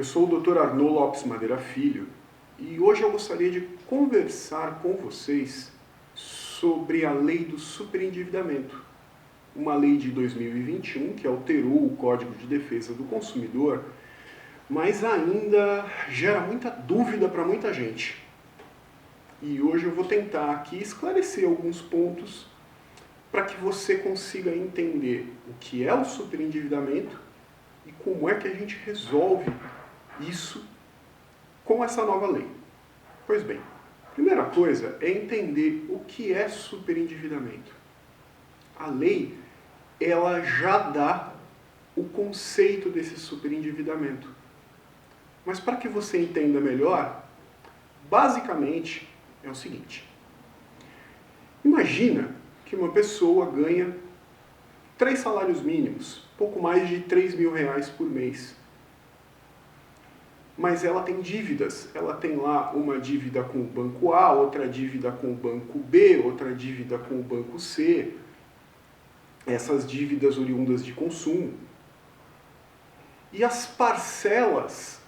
Eu sou o Dr. Arnaud Lopes Madeira Filho e hoje eu gostaria de conversar com vocês sobre a lei do superendividamento, uma lei de 2021 que alterou o Código de Defesa do Consumidor, mas ainda gera muita dúvida para muita gente. E hoje eu vou tentar aqui esclarecer alguns pontos para que você consiga entender o que é o superendividamento e como é que a gente resolve isso com essa nova lei. Pois bem, primeira coisa é entender o que é superendividamento. A lei, ela já dá o conceito desse superendividamento. Mas para que você entenda melhor, basicamente é o seguinte. Imagina que uma pessoa ganha 3 salários mínimos, pouco mais de R$3.000 por mês. Mas ela tem dívidas. Ela tem lá uma dívida com o banco A, outra dívida com o banco B, outra dívida com o banco C. Essas dívidas oriundas de consumo. E as parcelas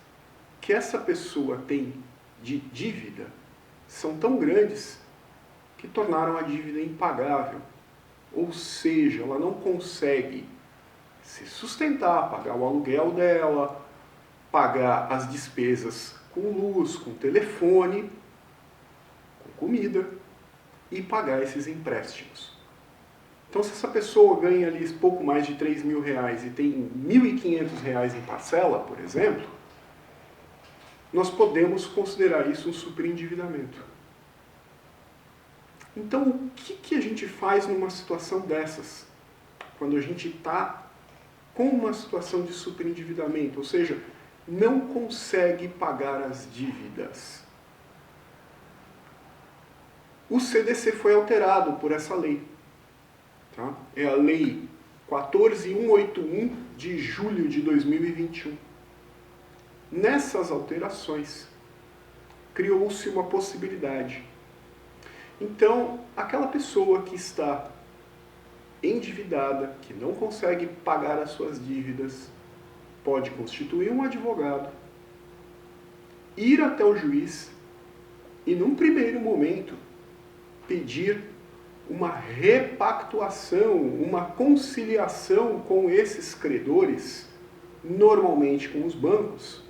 que essa pessoa tem de dívida são tão grandes que tornaram a dívida impagável. Ou seja, ela não consegue se sustentar, pagar o aluguel dela, pagar as despesas com luz, com telefone, com comida e pagar esses empréstimos. Então, se essa pessoa ganha ali pouco mais de R$3.000 e tem R$1.500 em parcela, por exemplo, nós podemos considerar isso um superendividamento. Então, o que a gente faz numa situação dessas? Quando a gente está com uma situação de superendividamento, ou seja, não consegue pagar as dívidas. O CDC foi alterado por essa lei. Tá? É a Lei 14.181 de julho de 2021. Nessas alterações, criou-se uma possibilidade. Então, aquela pessoa que está endividada, que não consegue pagar as suas dívidas, pode constituir um advogado, ir até o juiz e, num primeiro momento, pedir uma repactuação, uma conciliação com esses credores, normalmente com os bancos,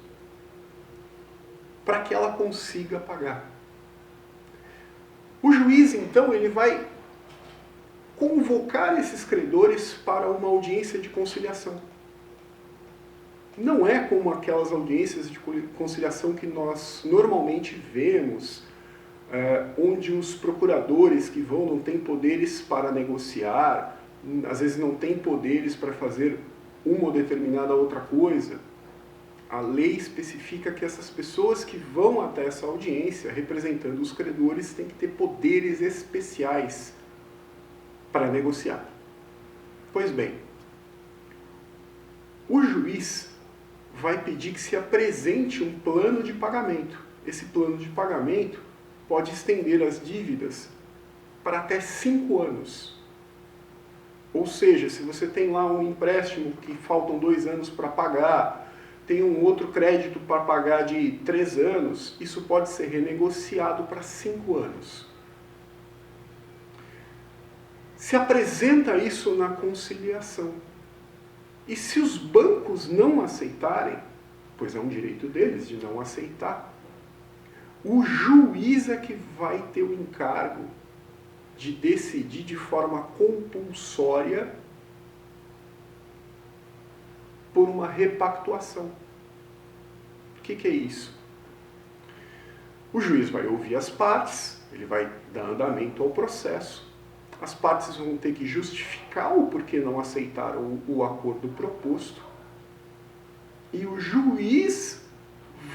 para que ela consiga pagar. O juiz, então, ele vai convocar esses credores para uma audiência de conciliação. Não é como aquelas audiências de conciliação que nós normalmente vemos, onde os procuradores que vão não têm poderes para negociar, às vezes não têm poderes para fazer uma ou determinada outra coisa. A lei especifica que essas pessoas que vão até essa audiência, representando os credores, têm que ter poderes especiais para negociar. Pois bem, o juiz vai pedir que se apresente um plano de pagamento. Esse plano de pagamento pode estender as dívidas para até 5 anos. Ou seja, se você tem lá um empréstimo que faltam 2 anos para pagar, tem um outro crédito para pagar de 3 anos, isso pode ser renegociado para 5 anos. Se apresenta isso na conciliação. E se os bancos não aceitarem, pois é um direito deles de não aceitar, o juiz é que vai ter o encargo de decidir de forma compulsória por uma repactuação. O que é isso? O juiz vai ouvir as partes, ele vai dar andamento ao processo. As partes vão ter que justificar o porquê não aceitaram o acordo proposto. E o juiz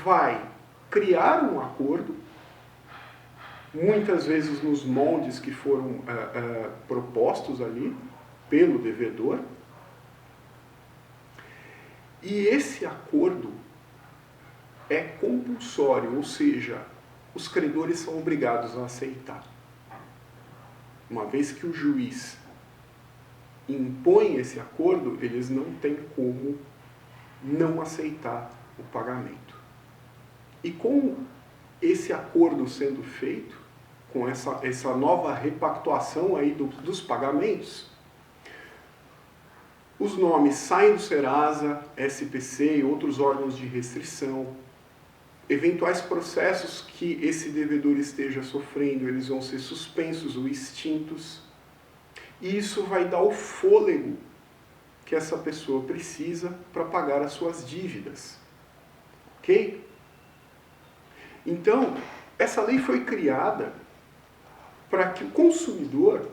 vai criar um acordo, muitas vezes nos moldes que foram propostos ali pelo devedor. E esse acordo é compulsório, ou seja, os credores são obrigados a aceitar. Uma vez que o juiz impõe esse acordo, eles não têm como não aceitar o pagamento. E com esse acordo sendo feito, com essa nova repactuação aí dos pagamentos, os nomes saem do Serasa, SPC e outros órgãos de restrição. Eventuais processos que esse devedor esteja sofrendo, eles vão ser suspensos ou extintos. E isso vai dar o fôlego que essa pessoa precisa para pagar as suas dívidas. Ok? Então, essa lei foi criada para que o consumidor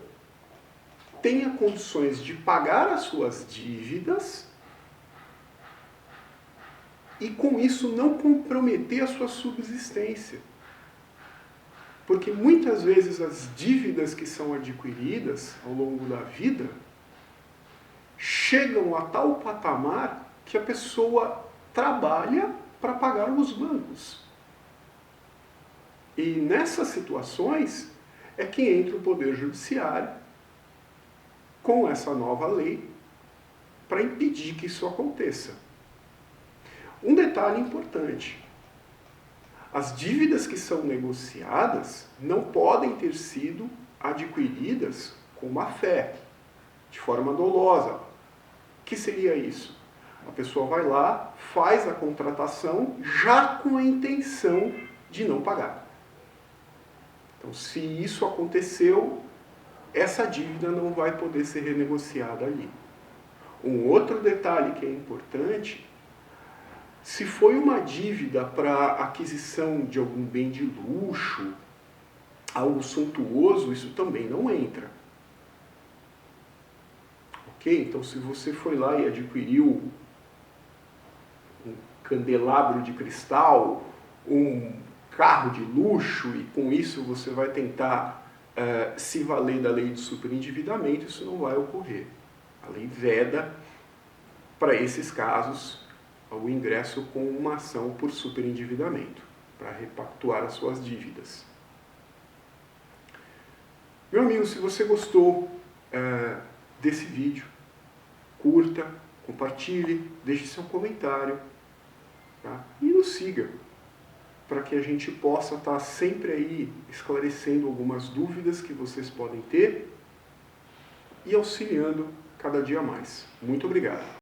tenha condições de pagar as suas dívidas e, com isso, não comprometer a sua subsistência. Porque muitas vezes as dívidas que são adquiridas ao longo da vida chegam a tal patamar que a pessoa trabalha para pagar os bancos. E nessas situações é que entra o Poder Judiciário com essa nova lei para impedir que isso aconteça. Um detalhe importante: as dívidas que são negociadas não podem ter sido adquiridas com má fé, de forma dolosa. O que seria isso? A pessoa vai lá, faz a contratação já com a intenção de não pagar. Então, se isso aconteceu, essa dívida não vai poder ser renegociada ali. Um outro detalhe que é importante: se foi uma dívida para aquisição de algum bem de luxo, algo suntuoso, isso também não entra. Ok? Então, se você foi lá e adquiriu um candelabro de cristal, um carro de luxo, e com isso você vai tentar se valer da lei de superendividamento, isso não vai ocorrer. A lei veda, para esses casos, o ingresso com uma ação por superendividamento, para repactuar as suas dívidas. Meu amigo, se você gostou desse vídeo, curta, compartilhe, deixe seu comentário, tá? E nos siga, para que a gente possa estar sempre aí esclarecendo algumas dúvidas que vocês podem ter e auxiliando cada dia mais. Muito obrigado.